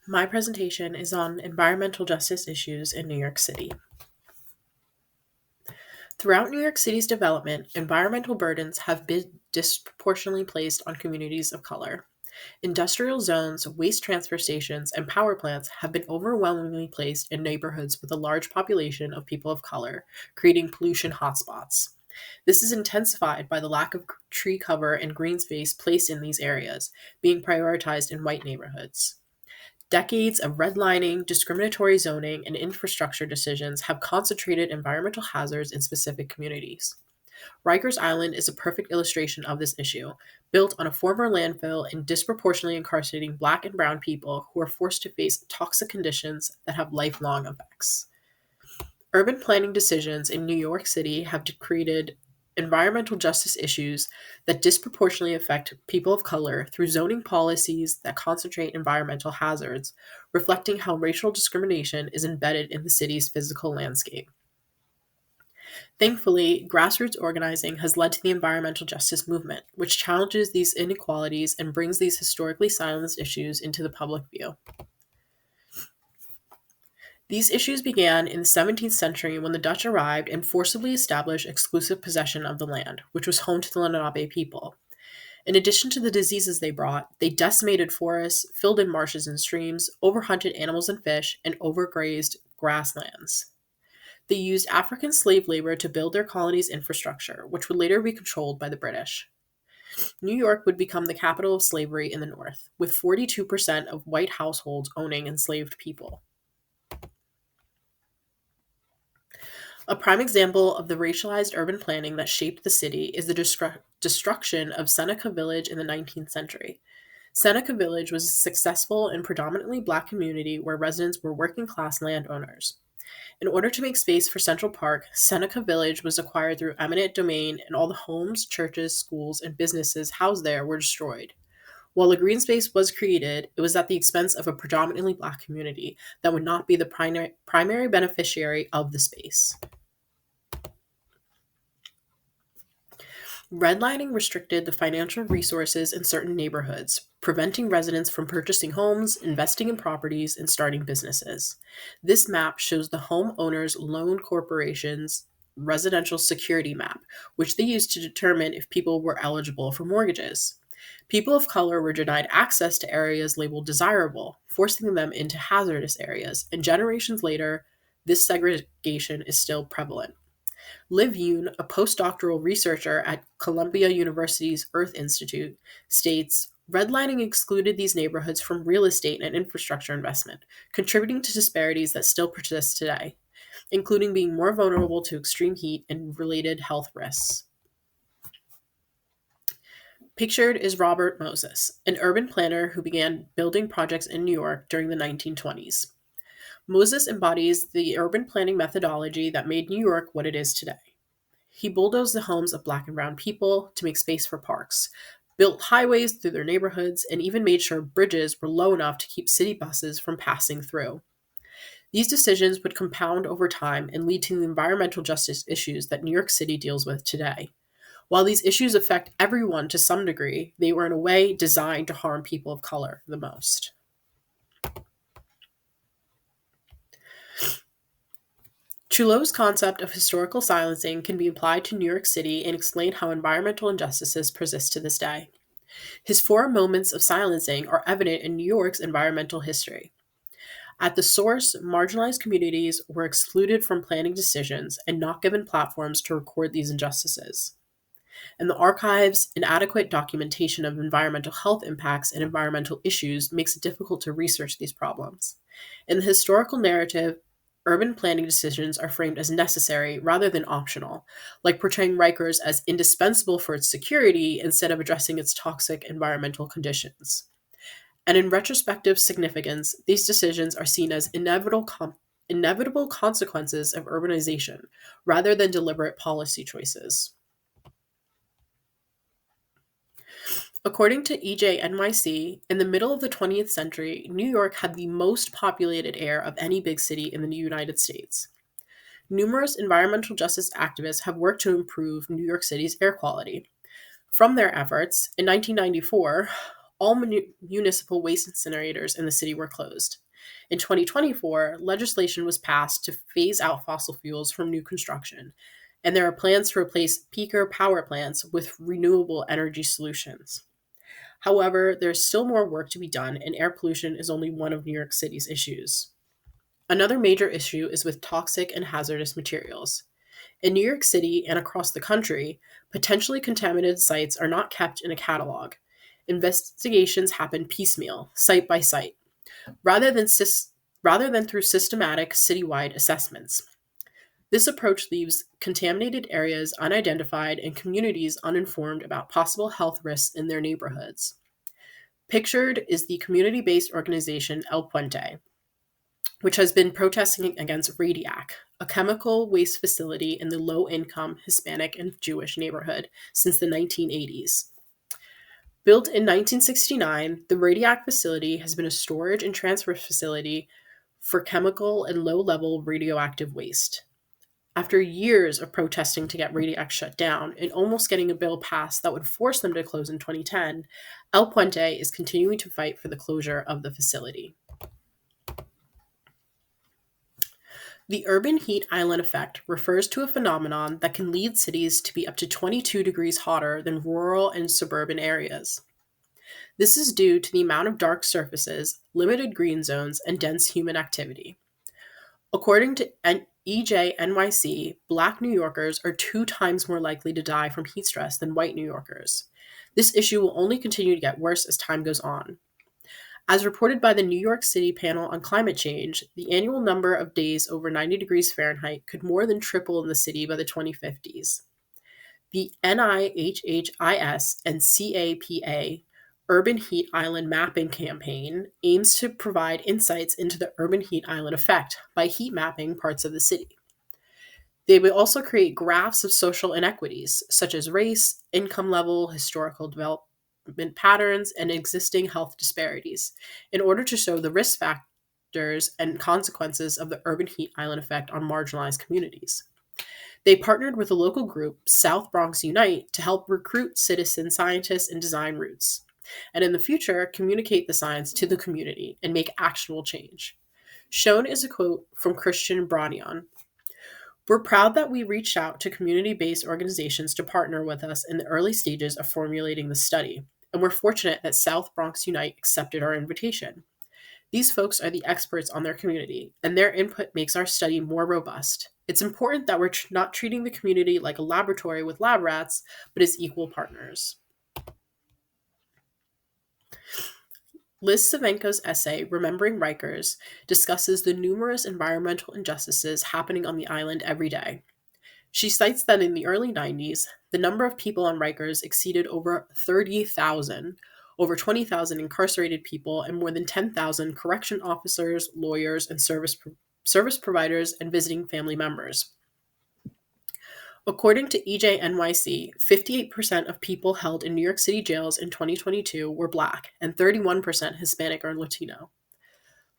My presentation is on environmental justice issues in New York City. Throughout New York City's development, environmental burdens have been disproportionately placed on communities of color. Industrial zones, waste transfer stations, and power plants have been overwhelmingly placed in neighborhoods with a large population of people of color, creating pollution hotspots. This is intensified by the lack of tree cover and green space placed in these areas, being prioritized in white neighborhoods. Decades of redlining, discriminatory zoning, and infrastructure decisions have concentrated environmental hazards in specific communities. Rikers Island is a perfect illustration of this issue, built on a former landfill and disproportionately incarcerating Black and Brown people who are forced to face toxic conditions that have lifelong effects. Urban planning decisions in New York City have created environmental justice issues that disproportionately affect people of color through zoning policies that concentrate environmental hazards, reflecting how racial discrimination is embedded in the city's physical landscape. Thankfully, grassroots organizing has led to the environmental justice movement, which challenges these inequalities and brings these historically silenced issues into the public view. These issues began in the 17th century when the Dutch arrived and forcibly established exclusive possession of the land, which was home to the Lenape people. In addition to the diseases they brought, they decimated forests, filled in marshes and streams, overhunted animals and fish, and overgrazed grasslands. They used African slave labor to build their colony's infrastructure, which would later be controlled by the British. New York would become the capital of slavery in the North, with 42% of white households owning enslaved people. A prime example of the racialized urban planning that shaped the city is the destruction of Seneca Village in the 19th century. Seneca Village was a successful and predominantly Black community where residents were working class landowners. In order to make space for Central Park, Seneca Village was acquired through eminent domain, and all the homes, churches, schools, and businesses housed there were destroyed. While a green space was created, it was at the expense of a predominantly Black community that would not be the primary beneficiary of the space. Redlining restricted the financial resources in certain neighborhoods, preventing residents from purchasing homes, investing in properties, and starting businesses. This map shows the homeowners' loan corporation's residential security map, which they used to determine if people were eligible for mortgages. People of color were denied access to areas labeled desirable, forcing them into hazardous areas, and generations later, this segregation is still prevalent. Liv Yoon, a postdoctoral researcher at Columbia University's Earth Institute, states, redlining excluded these neighborhoods from real estate and infrastructure investment, contributing to disparities that still persist today, including being more vulnerable to extreme heat and related health risks. Pictured is Robert Moses, an urban planner who began building projects in New York during the 1920s. Moses embodies the urban planning methodology that made New York what it is today. He bulldozed the homes of Black and brown people to make space for parks, built highways through their neighborhoods, and even made sure bridges were low enough to keep city buses from passing through. These decisions would compound over time and lead to the environmental justice issues that New York City deals with today. While these issues affect everyone to some degree, they were in a way designed to harm people of color the most. Trudeau's concept of historical silencing can be applied to New York City and explain how environmental injustices persist to this day. His 4 moments of silencing are evident in New York's environmental history. At the source, marginalized communities were excluded from planning decisions and not given platforms to record these injustices. In the archives, inadequate documentation of environmental health impacts and environmental issues makes it difficult to research these problems. In the historical narrative, urban planning decisions are framed as necessary rather than optional, like portraying Rikers as indispensable for its security instead of addressing its toxic environmental conditions. And in retrospective significance, these decisions are seen as inevitable consequences of urbanization rather than deliberate policy choices. According to NYCEJ, in the middle of the 20th century, New York had the most populated air of any big city in the United States. Numerous environmental justice activists have worked to improve New York City's air quality. From their efforts, in 1994, all municipal waste incinerators in the city were closed. In 2024, legislation was passed to phase out fossil fuels from new construction, and there are plans to replace peaker power plants with renewable energy solutions. However, there's still more work to be done, and air pollution is only one of New York City's issues. Another major issue is with toxic and hazardous materials. In New York City and across the country, potentially contaminated sites are not kept in a catalog. Investigations happen piecemeal, site by site, rather than, rather than through systematic citywide assessments. This approach leaves contaminated areas unidentified and communities uninformed about possible health risks in their neighborhoods. Pictured is the community based organization El Puente, which has been protesting against Radiac, a chemical waste facility in the low income Hispanic and Jewish neighborhood, since the 1980s. Built in 1969, the Radiac facility has been a storage and transfer facility for chemical and low level radioactive waste. After years of protesting to get Radiac shut down and almost getting a bill passed that would force them to close in 2010, El Puente is continuing to fight for the closure of the facility. The urban heat island effect refers to a phenomenon that can lead cities to be up to 22 degrees hotter than rural and suburban areas. This is due to the amount of dark surfaces, limited green zones, and dense human activity. According to NYC, Black New Yorkers are 2 times more likely to die from heat stress than white New Yorkers. This issue will only continue to get worse as time goes on. As reported by the New York City Panel on Climate Change, the annual number of days over 90 degrees Fahrenheit could more than triple in the city by the 2050s. The NIHHIS and CAPA Urban Heat Island Mapping Campaign aims to provide insights into the urban heat island effect by heat mapping parts of the city. They will also create graphs of social inequities, such as race, income level, historical development patterns, and existing health disparities, in order to show the risk factors and consequences of the urban heat island effect on marginalized communities. They partnered with a local group, South Bronx Unite, to help recruit citizen scientists and design routes, and in the future, communicate the science to the community and make actionable change. Shown is a quote from Christian Bronion. We're proud that we reached out to community-based organizations to partner with us in the early stages of formulating the study, and we're fortunate that South Bronx Unite accepted our invitation. These folks are the experts on their community, and their input makes our study more robust. It's important that we're not treating the community like a laboratory with lab rats, but as equal partners. Liz Savenko's essay, Remembering Rikers, discusses the numerous environmental injustices happening on the island every day. She cites that in the early 90s, the number of people on Rikers exceeded over 30,000, over 20,000 incarcerated people, and more than 10,000 correction officers, lawyers, and service providers and visiting family members. According to EJNYC, 58% of people held in New York City jails in 2022 were Black and 31% Hispanic or Latino.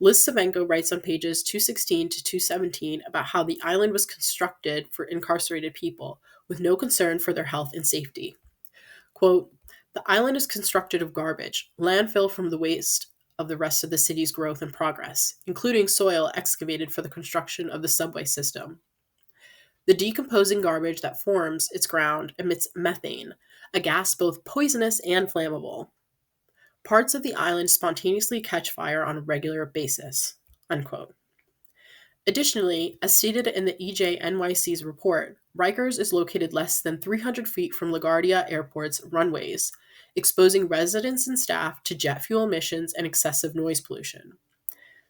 Liz Savenko writes on pages 216 to 217 about how the island was constructed for incarcerated people with no concern for their health and safety. Quote, "The island is constructed of garbage, landfill from the waste of the rest of the city's growth and progress, including soil excavated for the construction of the subway system. The decomposing garbage that forms its ground emits methane, a gas both poisonous and flammable. Parts of the island spontaneously catch fire on a regular basis." Unquote. Additionally, as stated in the EJNYC's report, Rikers is located less than 300 feet from LaGuardia Airport's runways, exposing residents and staff to jet fuel emissions and excessive noise pollution.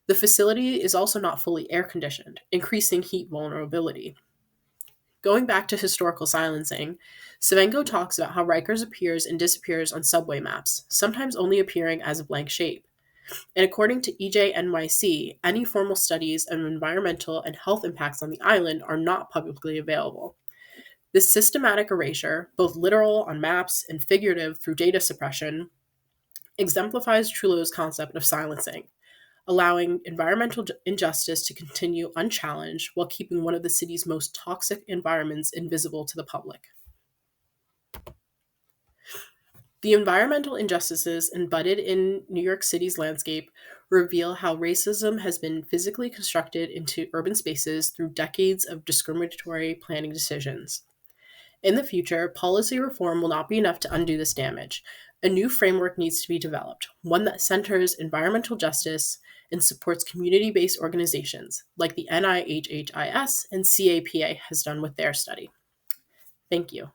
The facility is also not fully air-conditioned, increasing heat vulnerability. Going back to historical silencing, Savenko talks about how Rikers appears and disappears on subway maps, sometimes only appearing as a blank shape. And according to EJNYC, any formal studies of environmental and health impacts on the island are not publicly available. This systematic erasure, both literal on maps and figurative through data suppression, exemplifies Trullo's concept of silencing, allowing environmental injustice to continue unchallenged while keeping one of the city's most toxic environments invisible to the public. The environmental injustices embedded in New York City's landscape reveal how racism has been physically constructed into urban spaces through decades of discriminatory planning decisions. In the future, policy reform will not be enough to undo this damage. A new framework needs to be developed, one that centers environmental justice and supports community based organizations like the NIHHIS and CAPA has done with their study. Thank you.